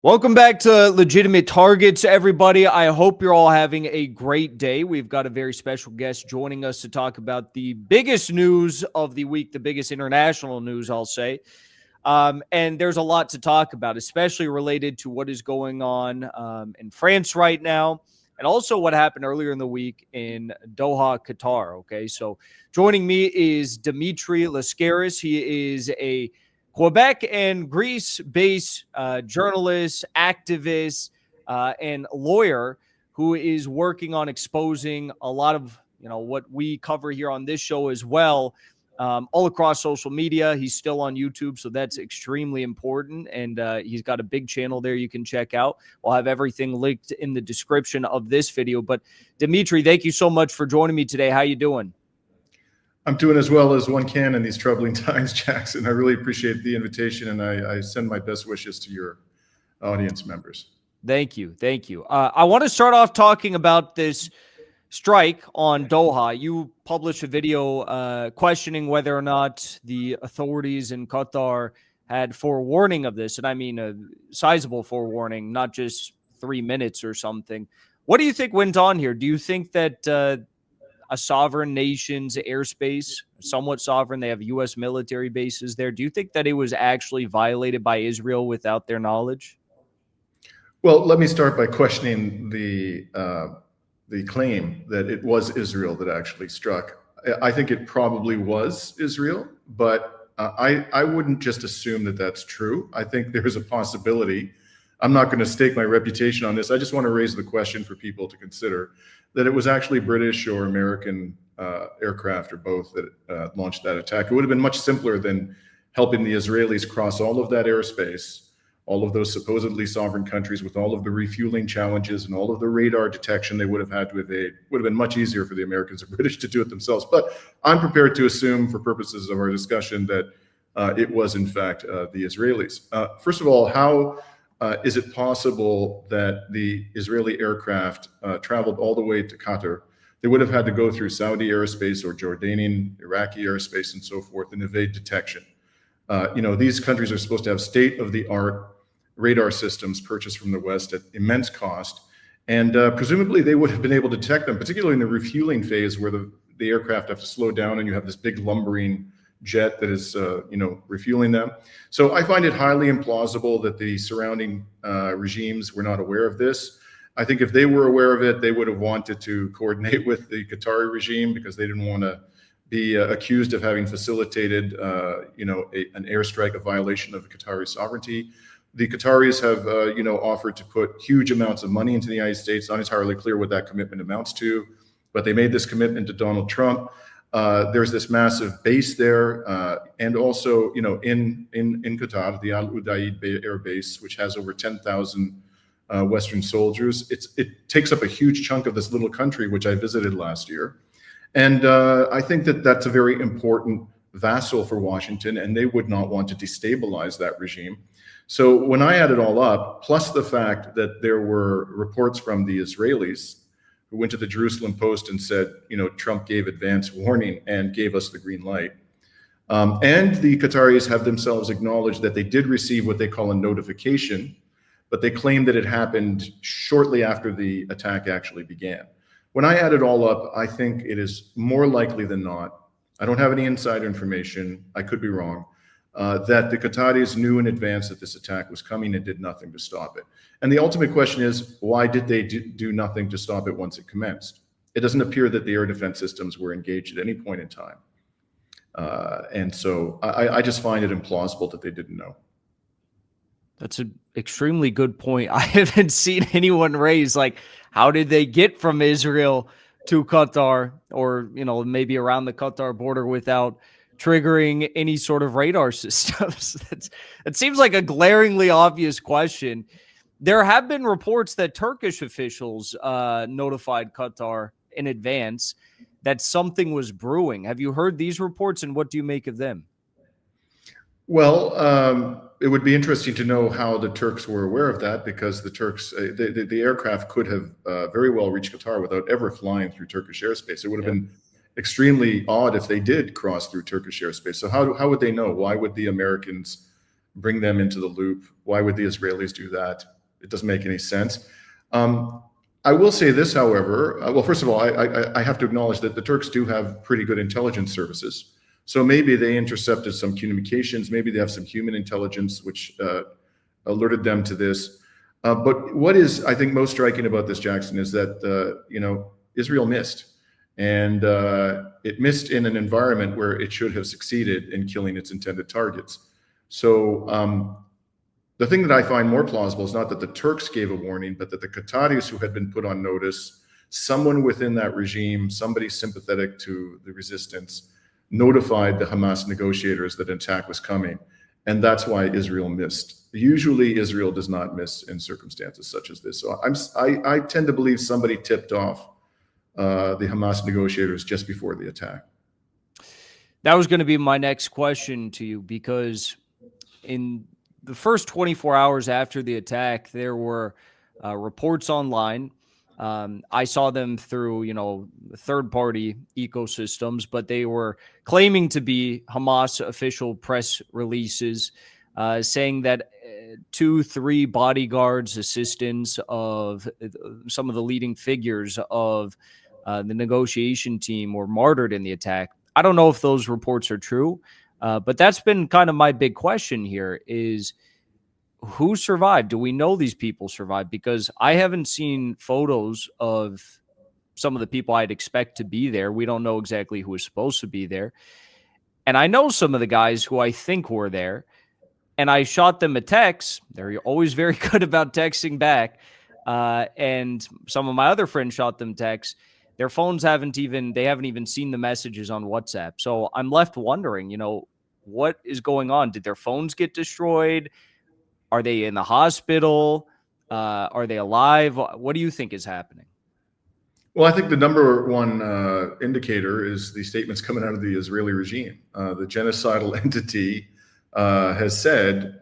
Welcome back to Legitimate Targets, everybody. I hope you're all having a great day. We've got a very special guest joining us to talk about the biggest news of the week, the biggest international news, I'll say. And there's a lot to talk about, especially related to what is going on in France right now, and also what happened earlier in the week in Doha, Qatar. Okay, so joining me is Dimitri Lascaris. He is a Quebec and Greece-based journalist, activist, and lawyer who is working on exposing a lot of what we cover here on this show as well, all across social media. He's still on YouTube, so that's extremely important, and he's got a big channel there you can check out. We'll have everything linked in the description of this video. But Dimitri, thank you so much for joining me today. How you doing? I'm doing as well as one can in these troubling times, Jackson. I really appreciate the invitation, and I send my best wishes to your audience members. Thank you. Thank you. I want to start off talking about this strike on Doha. You published a video questioning whether or not the authorities in Qatar had forewarning of this, and I mean a sizable forewarning, not just 3 minutes or something. What do you think went on here? Do you think that a sovereign nation's airspace, somewhat sovereign, they have U.S. military bases there, do you think that it was actually violated by Israel without their knowledge? Well, let me start by questioning the claim that it was Israel that actually struck. I think it probably was Israel, but I wouldn't just assume that that's true. I think there's a possibility. I'm not going to stake my reputation on this. I just want to raise the question for people to consider that it was actually British or American aircraft or both that launched that attack. It would have been much simpler than helping the Israelis cross all of that airspace, all of those supposedly sovereign countries with all of the refueling challenges and all of the radar detection they would have had to evade. Would have been much easier for the Americans or British to do it themselves. But I'm prepared to assume, for purposes of our discussion, that it was in fact the Israelis. First of all, how is it possible that the Israeli aircraft traveled all the way to Qatar? They would have had to go through Saudi airspace or Jordanian, Iraqi airspace and so forth and evade detection. These countries are supposed to have state-of-the-art radar systems purchased from the West at immense cost. And presumably they would have been able to detect them, particularly in the refueling phase where the aircraft have to slow down and you have this big lumbering jet that is, refueling them. So I find it highly implausible that the surrounding regimes were not aware of this. I think if they were aware of it, they would have wanted to coordinate with the Qatari regime because they didn't want to be accused of having facilitated, an airstrike, a violation of the Qatari sovereignty. The Qataris have, offered to put huge amounts of money into the United States. Not entirely clear what that commitment amounts to, but they made this commitment to Donald Trump. There's this massive base there, and also, in Qatar, the Al Udeid Air Base, which has over 10,000 Western soldiers. It takes up a huge chunk of this little country, which I visited last year, and I think that that's a very important vassal for Washington, and they would not want to destabilize that regime. So when I add it all up, plus the fact that there were reports from the Israelis who went to the Jerusalem Post and said, Trump gave advance warning and gave us the green light. And the Qataris have themselves acknowledged that they did receive what they call a notification, but they claim that it happened shortly after the attack actually began. When I add it all up, I think it is more likely than not, I don't have any insider information, I could be wrong, that the Qataris knew in advance that this attack was coming and did nothing to stop it. And the ultimate question is, why did they do nothing to stop it once it commenced? It doesn't appear that the air defense systems were engaged at any point in time. And so I just find it implausible that they didn't know. That's an extremely good point. I haven't seen anyone raise, how did they get from Israel to Qatar or, maybe around the Qatar border without triggering any sort of radar systems? It seems like a glaringly obvious question. There have been reports that Turkish officials notified Qatar in advance that something was brewing. Have you heard these reports, and what do you make of them? Well, it would be interesting to know how the Turks were aware of that, because the Turks, the aircraft could have very well reached Qatar without ever flying through Turkish airspace. It would have been extremely odd if they did cross through Turkish airspace. So how would they know? Why would the Americans bring them into the loop. Why would the Israelis do that? It doesn't make any sense. I will say this, however. Well, first of all, I have to acknowledge that the Turks do have pretty good intelligence services. So maybe they intercepted some communications. Maybe they have some human intelligence, which alerted them to this. But what is, I think, most striking about this, Jackson, is that Israel missed, and it missed in an environment where it should have succeeded in killing its intended targets. So the thing that I find more plausible is not that the Turks gave a warning, but that the Qataris who had been put on notice, someone within that regime, somebody sympathetic to the resistance, notified the Hamas negotiators that an attack was coming. And that's why Israel missed. Usually Israel does not miss in circumstances such as this. So I tend to believe somebody tipped off the Hamas negotiators just before the attack. That was going to be my next question to you, because in the first 24 hours after the attack, there were reports online. I saw them through, third-party ecosystems, but they were claiming to be Hamas official press releases saying that 2-3 bodyguards, assistants of some of the leading figures of the negotiation team were martyred in the attack. I don't know if those reports are true, but that's been kind of my big question here is, who survived? Do we know these people survived? Because I haven't seen photos of some of the people I'd expect to be there. We don't know exactly who was supposed to be there. And I know some of the guys who I think were there, and I shot them a text. They're always very good about texting back. And some of my other friends shot them texts. Their phones haven't even seen the messages on WhatsApp. So I'm left wondering, what is going on? Did their phones get destroyed? Are they in the hospital? Are they alive? What do you think is happening? Well, I think the number one indicator is the statements coming out of the Israeli regime. The genocidal entity has said,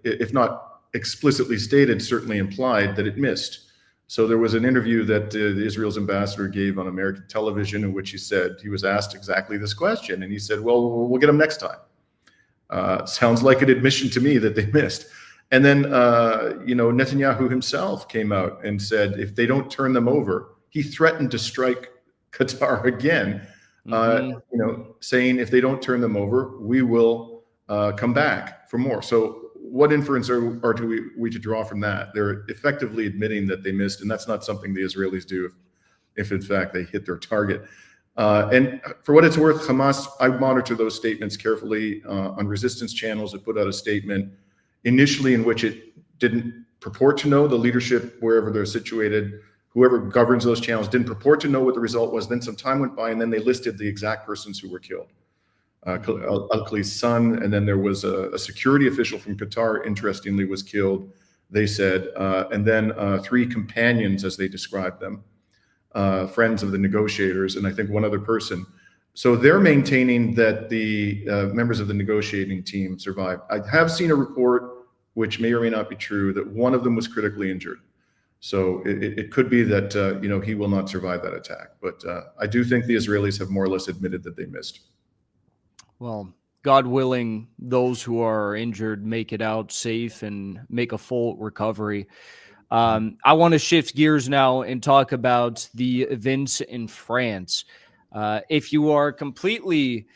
if not explicitly stated, certainly implied that it missed. So there was an interview that Israel's ambassador gave on American television in which he said he was asked exactly this question. And he said, well, we'll get them next time. Sounds like an admission to me that they missed. And then, Netanyahu himself came out and said, if they don't turn them over, he threatened to strike Qatar again, saying if they don't turn them over, we will come back for more. So what inference are we to draw from that? They're effectively admitting that they missed, and that's not something the Israelis do if in fact they hit their target. And for what it's worth, Hamas, I monitor those statements carefully on resistance channels. It put out a statement initially in which it didn't purport to know the leadership wherever they're situated. Whoever governs those channels didn't purport to know what the result was. Then some time went by, and then they listed the exact persons who were killed. Al-Khali's son, and then there was a security official from Qatar, interestingly, was killed, they said, and then 3 companions, as they described them, friends of the negotiators, and I think one other person. So they're maintaining that the members of the negotiating team survived. I have seen a report, which may or may not be true, that one of them was critically injured. So it could be that he will not survive that attack. But I do think the Israelis have more or less admitted that they missed. Well, God willing, those who are injured make it out safe and make a full recovery. I want to shift gears now and talk about the events in France. If you are completely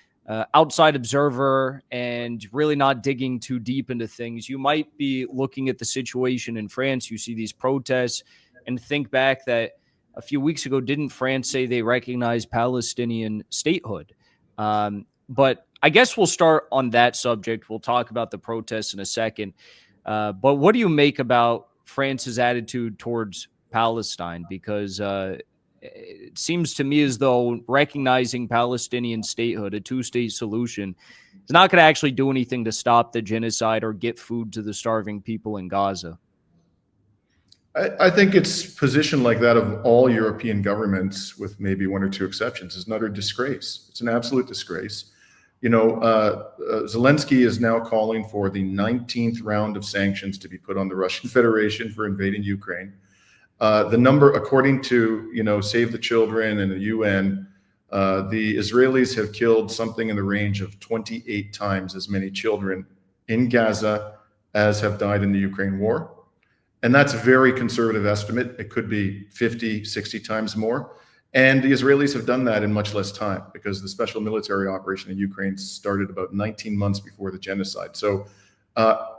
outside observer and really not digging too deep into things, you might be looking at the situation in France. You see these protests and think back that a few weeks ago, didn't France say they recognize Palestinian statehood? But I guess we'll start on that subject. We'll talk about the protests in a second. But what do you make about France's attitude towards Palestine? Because it seems to me as though recognizing Palestinian statehood, a 2-state solution, is not going to actually do anything to stop the genocide or get food to the starving people in Gaza. I think its position, like that of all European governments, with maybe 1 or 2 exceptions, is an utter disgrace. It's an absolute disgrace. Zelensky is now calling for the 19th round of sanctions to be put on the Russian Federation for invading Ukraine. The number, according to, Save the Children and the UN, the Israelis have killed something in the range of 28 times as many children in Gaza as have died in the Ukraine war. And that's a very conservative estimate. It could be 50, 60 times more. And the Israelis have done that in much less time because the special military operation in Ukraine started about 19 months before the genocide. So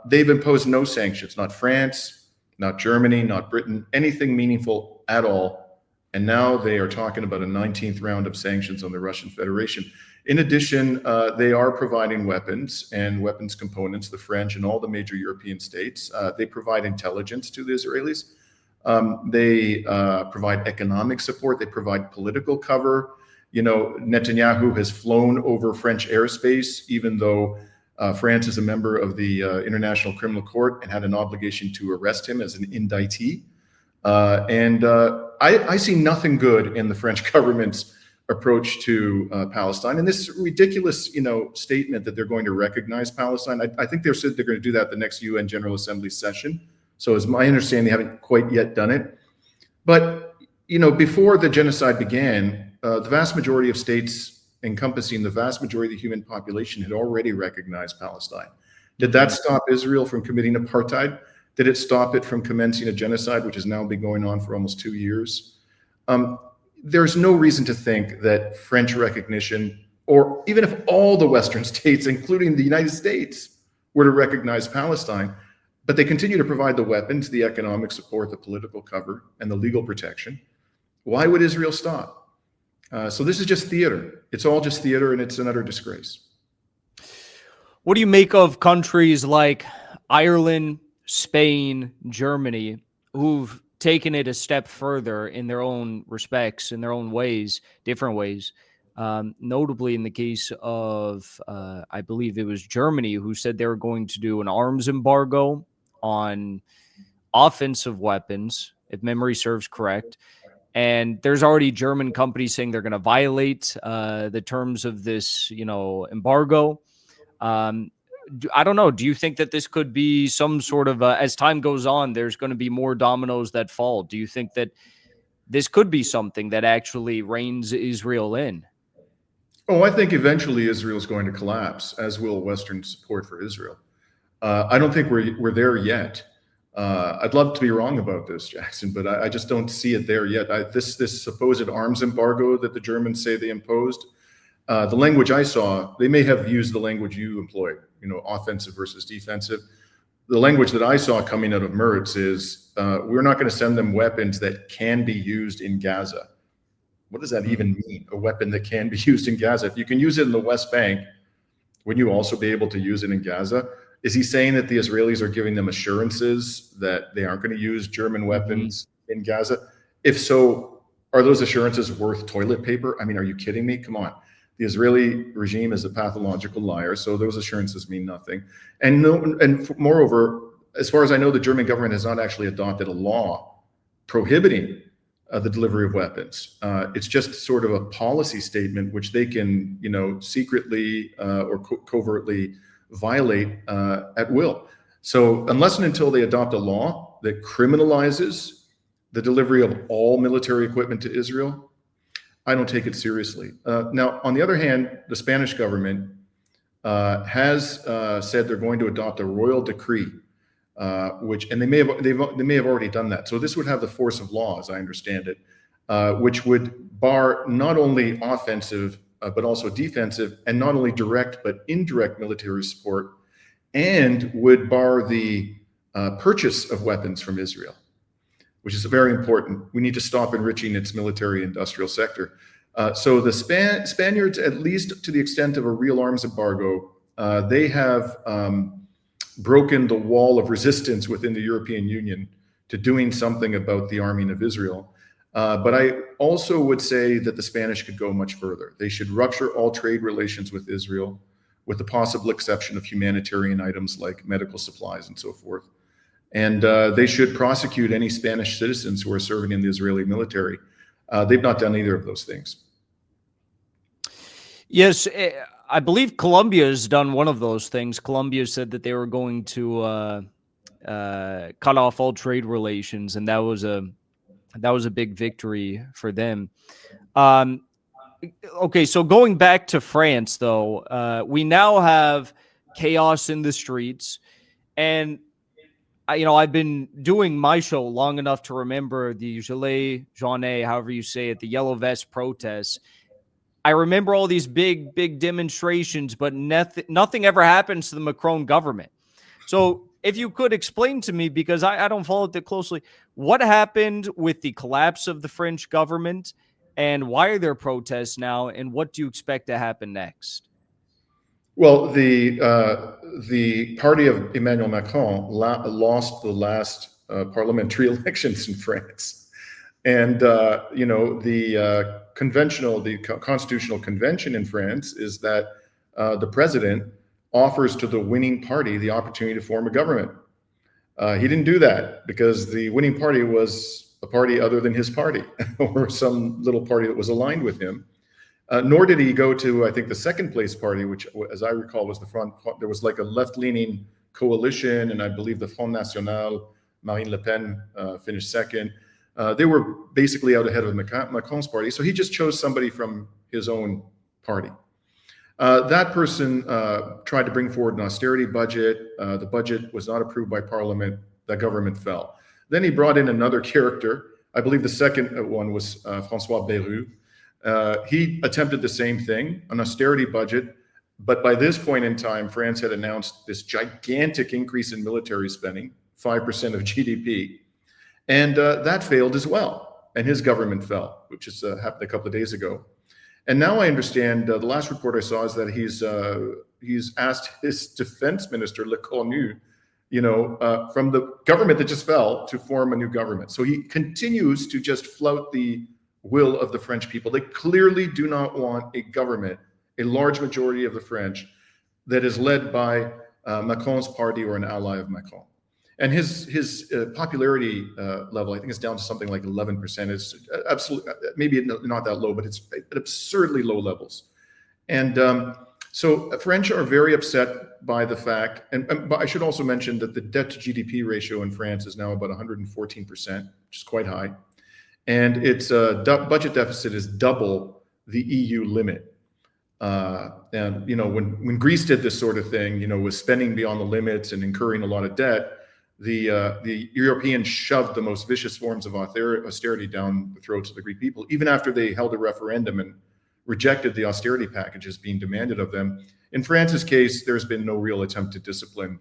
they've imposed no sanctions, not France, not Germany, not Britain, anything meaningful at all. And now they are talking about a 19th round of sanctions on the Russian Federation. In addition, they are providing weapons and weapons components, the French and all the major European states. They provide intelligence to the Israelis. They provide economic support. They provide political cover. You know, Netanyahu has flown over French airspace, even though France is a member of the International Criminal Court and had an obligation to arrest him as an indictee. I see nothing good in the French government's approach to Palestine, and this ridiculous, statement that they're going to recognize Palestine. I think they said they're going to do that at the next UN General Assembly session. So, as my understanding, they haven't quite yet done it. But before the genocide began, the vast majority of states encompassing the vast majority of the human population had already recognized Palestine. Did that stop Israel from committing apartheid? Did it stop it from commencing a genocide, which has now been going on for almost 2 years? There's no reason to think that French recognition, or even if all the Western states, including the United States, were to recognize Palestine, but they continue to provide the weapons, the economic support, the political cover, and the legal protection, why would Israel stop? So this is just theater. It's all just theater, and it's an utter disgrace. What do you make of countries like Ireland, Spain, Germany, who've taken it a step further in their own respects, in their own ways, different ways? Notably in the case of, I believe it was Germany, who said they were going to do an arms embargo on offensive weapons, if memory serves correct. And there's already German companies saying they're going to violate the terms of this, embargo. I don't know. Do you think that this could be some sort of, as time goes on, there's going to be more dominoes that fall? Do you think that this could be something that actually reins Israel in? Oh, I think eventually Israel is going to collapse, as will Western support for Israel. I don't think we're there yet. I'd love to be wrong about this, Jackson, but I just don't see it there yet. This supposed arms embargo that the Germans say they imposed, the language I saw, they may have used the language you employed, offensive versus defensive. The language that I saw coming out of Merz is, we're not going to send them weapons that can be used in Gaza. What does that even mean? A weapon that can be used in Gaza? If you can use it in the West Bank, wouldn't you also be able to use it in Gaza? Is he saying that the Israelis are giving them assurances that they aren't going to use German weapons in Gaza? If so, are those assurances worth toilet paper? I mean, are you kidding me? Come on. The Israeli regime is a pathological liar, so those assurances mean nothing. And moreover, as far as I know, the German government has not actually adopted a law prohibiting the delivery of weapons. It's just sort of a policy statement which they can, secretly or covertly violate at will. So unless and until they adopt a law that criminalizes the delivery of all military equipment to Israel, I don't take it seriously. Now, on the other hand, the Spanish government has said they're going to adopt a royal decree, and they may have already done that. So this would have the force of law, as I understand it, which would bar not only offensive but also defensive, and not only direct but indirect military support, and would bar the purchase of weapons from Israel, which is very important. We need to stop enriching its military industrial sector. So the Spaniards, at least to the extent of a real arms embargo, they have broken the wall of resistance within the European Union to doing something about the arming of Israel. But I also would say that the Spanish could go much further. They should rupture all trade relations with Israel, with the possible exception of humanitarian items like medical supplies and so forth. And they should prosecute any Spanish citizens who are serving in the Israeli military. They've not done either of those things. Yes, I believe Colombia has done one of those things. Colombia said that they were going to cut off all trade relations, and that was a big victory for them. Okay, so going back to France, though, we now have chaos in the streets. And I've been doing my show long enough to remember the Gilets jaunes, however you say it, the yellow vest protests. I remember all these big demonstrations, but nothing ever happens to the Macron government. So if you could explain to me, because I don't follow it that closely, what happened with the collapse of the French government, and why are there protests now, and what do you expect to happen next? Well, the party of Emmanuel Macron lost the last parliamentary elections in France, and the constitutional convention in France is that the president offers to the winning party the opportunity to form a government. He didn't do that because the winning party was a party other than his party or some little party that was aligned with him. Nor did he go to, I think, the second place party, which, as I recall, was the Front. There was like a left-leaning coalition, and I believe the Front National, Marine Le Pen, finished second. They were basically out ahead of Macron's party, so he just chose somebody from his own party. That person tried to bring forward an austerity budget. The budget was not approved by Parliament. The government fell. Then he brought in another character. I believe the second one was François Bayrou. He attempted the same thing, an austerity budget, but by this point in time, France had announced this gigantic increase in military spending, 5% of GDP, and that failed as well, and his government fell, which has happened a couple of days ago. And now I understand, the last report I saw is that he's asked his defense minister, Le Cornu, from the government that just fell, to form a new government. So he continues to just flout the will of the French people. They clearly do not want a government, a large majority of the French, that is led by Macron's party or an ally of Macron. And his popularity level, I think, is down to something like 11%. It's absolutely, maybe not that low, but it's at absurdly low levels. And so French are very upset by the fact, but I should also mention that the debt to GDP ratio in France is now about 114%, which is quite high. And its budget deficit is double the EU limit. And when Greece did this sort of thing, was spending beyond the limits and incurring a lot of debt, the Europeans shoved the most vicious forms of austerity down the throats of the Greek people, even after they held a referendum and rejected the austerity packages being demanded of them. In France's case, there's been no real attempt to discipline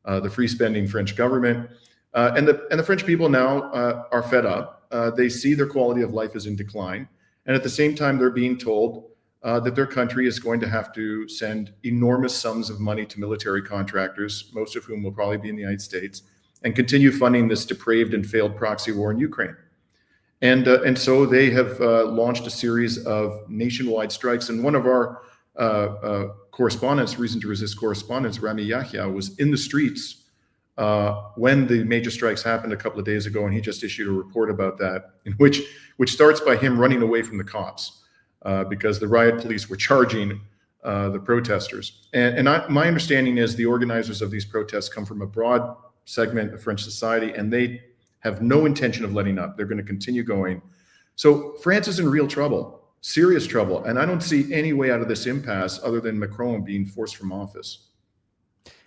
the free spending French government. And the French people now are fed up. They see their quality of life is in decline. And at the same time, they're being told that their country is going to have to send enormous sums of money to military contractors, most of whom will probably be in the United States, and continue funding this depraved and failed proxy war in Ukraine. And so they have launched a series of nationwide strikes. And one of our correspondents, Reason to Resist correspondents, Rami Yahya, was in the streets when the major strikes happened a couple of days ago, and he just issued a report about that, in which starts by him running away from the cops because the riot police were charging the protesters. And my understanding is the organizers of these protests come from a broad segment of French society, and they have no intention of letting up. They're going to continue going. So France is in real trouble, serious trouble, and I don't see any way out of this impasse other than Macron being forced from office.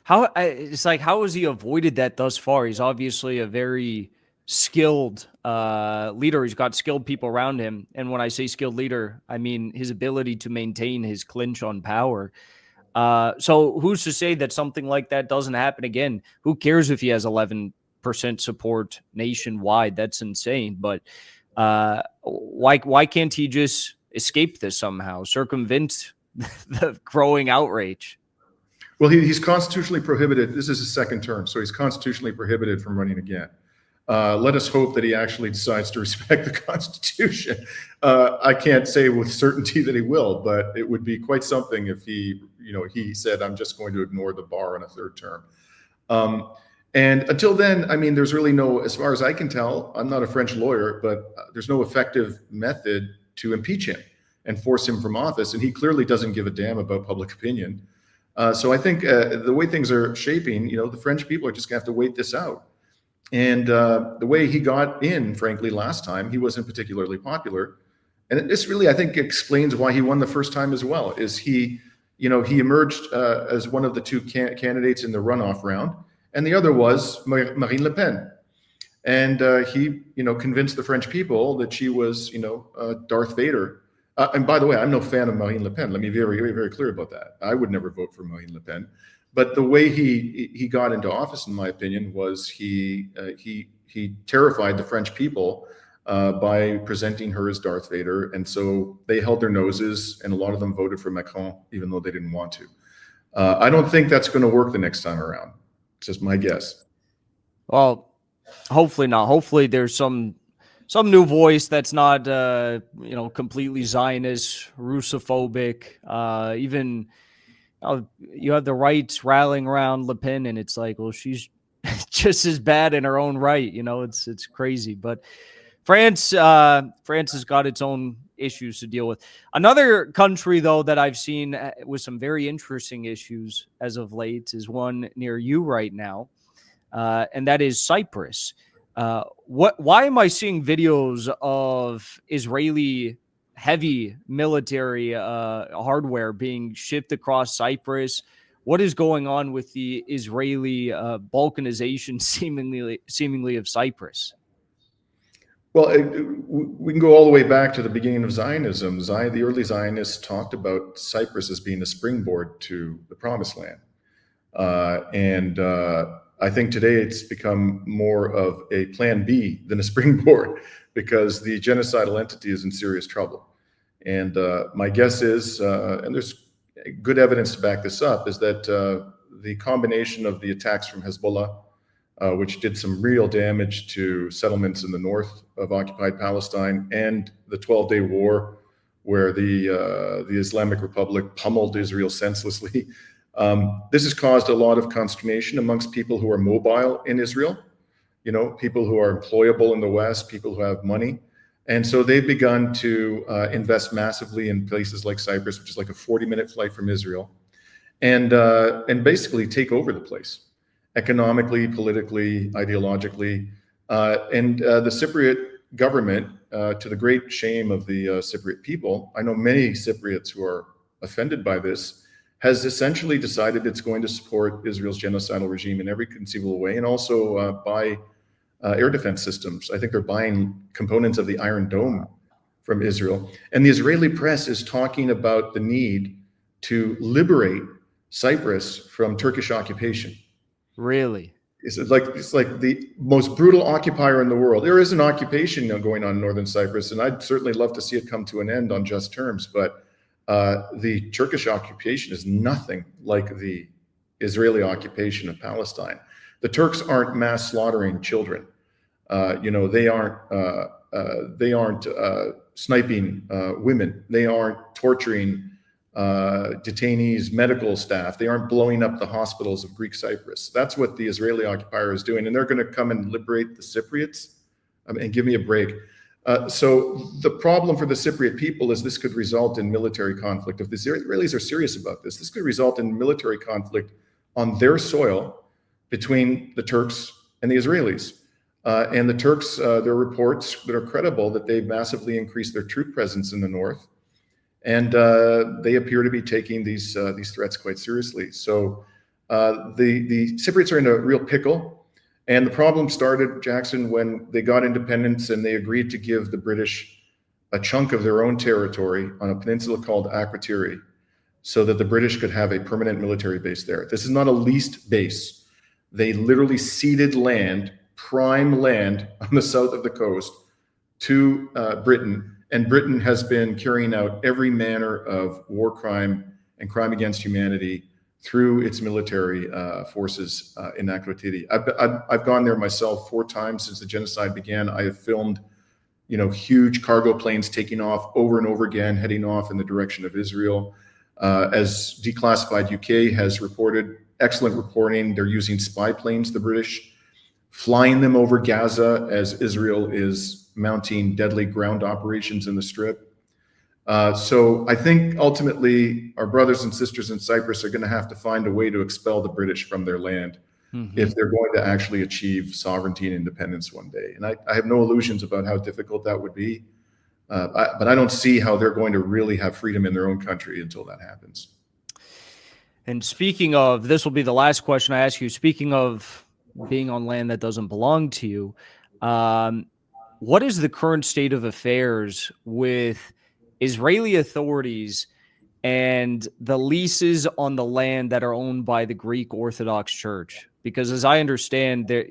How has he avoided that thus far? He's obviously a very skilled leader. He's got skilled people around him. And when I say skilled leader, I mean his ability to maintain his clinch on power. So who's to say that something like that doesn't happen again? Who cares if he has 11% support nationwide? That's insane. But why can't he just escape this somehow, circumvent the growing outrage? Well, he's constitutionally prohibited. This is his second term, so he's constitutionally prohibited from running again. Let us hope that he actually decides to respect the Constitution. I can't say with certainty that he will, but it would be quite something if he said, I'm just going to ignore the bar on a third term. And until then, I mean, there's really no, as far as I can tell, I'm not a French lawyer, but there's no effective method to impeach him and force him from office. And he clearly doesn't give a damn about public opinion. So I think the way things are shaping, the French people are just gonna have to wait this out. And the way he got in, frankly, last time, he wasn't particularly popular. And this really, I think, explains why he won the first time as well, is he he emerged as one of the two candidates in the runoff round, and the other was Marine Le Pen. And he, convinced the French people that she was, Darth Vader. And by the way, I'm no fan of Marine Le Pen. Let me be very, very, very clear about that. I would never vote for Marine Le Pen. But the way he got into office, in my opinion, was he terrified the French people by presenting her as Darth Vader. And so they held their noses, and a lot of them voted for Macron, even though they didn't want to. I don't think that's going to work the next time around. It's just my guess. Well, hopefully not. Hopefully there's some new voice that's not, completely Zionist, Russophobic. Even you have the right rallying around Le Pen, and it's like, well, she's just as bad in her own right. It's crazy. But France has got its own issues to deal with. Another country, though, that I've seen with some very interesting issues as of late is one near you right now, and that is Cyprus. Why am I seeing videos of Israeli heavy military hardware being shipped across Cyprus? What is going on with the Israeli balkanization seemingly of Cyprus? Well, we can go all the way back to the beginning of Zionism. The early Zionists talked about Cyprus as being a springboard to the Promised Land. And I think today it's become more of a plan B than a springboard, because the genocidal entity is in serious trouble. And my guess is, and there's good evidence to back this up, is that the combination of the attacks from Hezbollah, which did some real damage to settlements in the north of occupied Palestine, and the 12-day war where the Islamic Republic pummeled Israel senselessly. This has caused a lot of consternation amongst people who are mobile in Israel, people who are employable in the West, people who have money. And so they've begun to invest massively in places like Cyprus, which is like a 40-minute flight from Israel, and basically take over the place economically, politically, ideologically. And the Cypriot government, to the great shame of the Cypriot people, I know many Cypriots who are offended by this, has essentially decided it's going to support Israel's genocidal regime in every conceivable way, and also buy air defense systems. I think they're buying components of the Iron Dome from Israel. And the Israeli press is talking about the need to liberate Cyprus from Turkish occupation. Really? It's like the most brutal occupier in the world. There is an occupation going on in northern Cyprus, and I'd certainly love to see it come to an end on just terms. But the Turkish occupation is nothing like the Israeli occupation of Palestine. The Turks aren't mass slaughtering children. They aren't sniping women. They aren't torturing detainees, medical staff. They aren't blowing up the hospitals of Greek Cyprus. That's what the Israeli occupier is doing, and they're going to come and liberate the Cypriots. And give me a break. So the problem for the Cypriot people is this could result in military conflict. If the Israelis are serious about this, this could result in military conflict on their soil between the Turks and the Israelis. And the Turks, there are reports that are credible that they've massively increased their troop presence in the north. And they appear to be taking these threats quite seriously. So the Cypriots are in a real pickle. And the problem started, Jackson, when they got independence and they agreed to give the British a chunk of their own territory on a peninsula called Akrotiri, so that the British could have a permanent military base there. This is not a leased base. They literally ceded land, prime land on the south of the coast, to Britain. And Britain has been carrying out every manner of war crime and crime against humanity through its military forces in Akrotiri. I've gone there myself 4 times since the genocide began. I have filmed, huge cargo planes taking off over and over again, heading off in the direction of Israel. As Declassified UK has reported, excellent reporting, they're using spy planes, the British, flying them over Gaza as Israel is mounting deadly ground operations in the Strip. So I think ultimately our brothers and sisters in Cyprus are going to have to find a way to expel the British from their land if they're going to actually achieve sovereignty and independence one day. And I have no illusions about how difficult that would be, but I don't see how they're going to really have freedom in their own country until that happens. And speaking of, this will be the last question I ask you. Speaking of being on land that doesn't belong to you, what is the current state of affairs with Israeli authorities and the leases on the land that are owned by the Greek Orthodox Church? Because as I understand, they're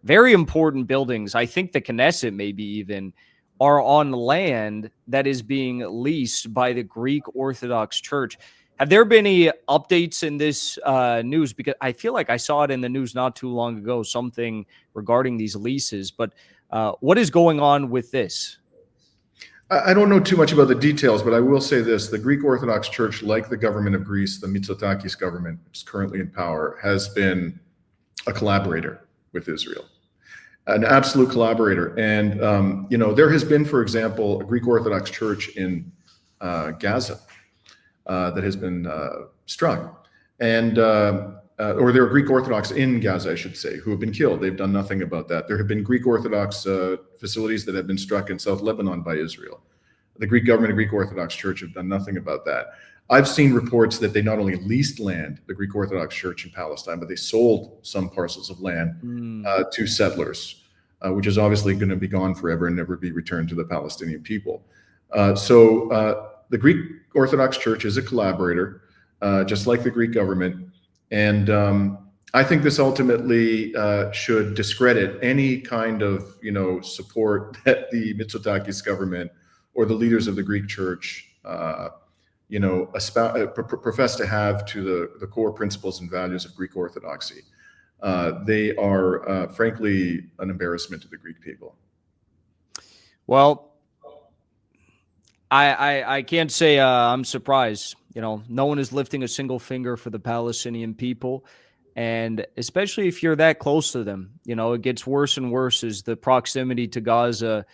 very important buildings. I think the Knesset maybe even are on land that is being leased by the Greek Orthodox Church. Have there been any updates in this news? Because I feel like I saw it in the news not too long ago, something regarding these leases. But what is going on with this? I don't know too much about the details, but I will say this. The Greek Orthodox Church, like the government of Greece, the Mitsotakis government, which is currently in power, has been a collaborator with Israel, an absolute collaborator. And, there has been, for example, a Greek Orthodox Church in Gaza that has been struck. And or there are Greek Orthodox in Gaza, I should say, who have been killed. They've done nothing about that. There have been Greek Orthodox facilities that have been struck in South Lebanon by Israel. The Greek government and Greek Orthodox Church have done nothing about that. I've seen reports that they not only leased land, the Greek Orthodox Church in Palestine, but they sold some parcels of land to settlers, which is obviously going to be gone forever and never be returned to the Palestinian people. So the Greek Orthodox Church is a collaborator, just like the Greek government. And I think this ultimately should discredit any kind of, support that the Mitsotakis government or the leaders of the Greek Church, profess to have to the core principles and values of Greek Orthodoxy. They are, frankly, an embarrassment to the Greek people. Well, I can't say I'm surprised. No one is lifting a single finger for the Palestinian people. And especially if you're that close to them, it gets worse and worse as the proximity to Gaza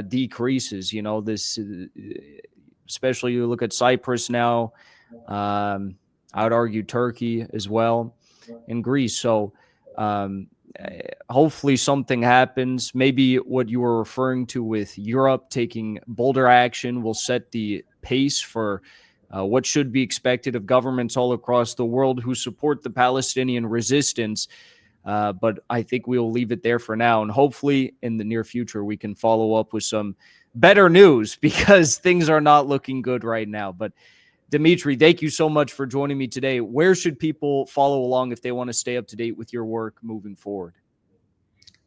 decreases. Especially you look at Cyprus now. I would argue Turkey as well, and Greece. So hopefully something happens. Maybe what you were referring to with Europe taking bolder action will set the pace for what should be expected of governments all across the world who support the Palestinian resistance. But I think we'll leave it there for now. And hopefully in the near future, we can follow up with some better news, because things are not looking good right now. But Dimitri, thank you so much for joining me today. Where should people follow along if they want to stay up to date with your work moving forward?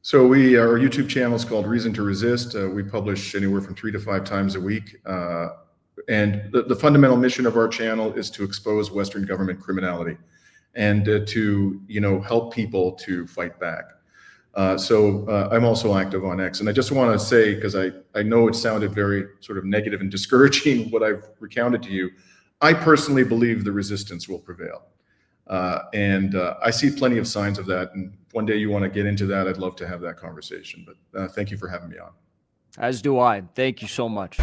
So our YouTube channel is called Reason to Resist. We publish anywhere from 3 to 5 times a week. And the fundamental mission of our channel is to expose Western government criminality and to, help people to fight back. So I'm also active on X. And I just want to say, because I know it sounded very sort of negative and discouraging what I've recounted to you, I personally believe the resistance will prevail. And I see plenty of signs of that. And one day you want to get into that, I'd love to have that conversation. But thank you for having me on. As do I. Thank you so much.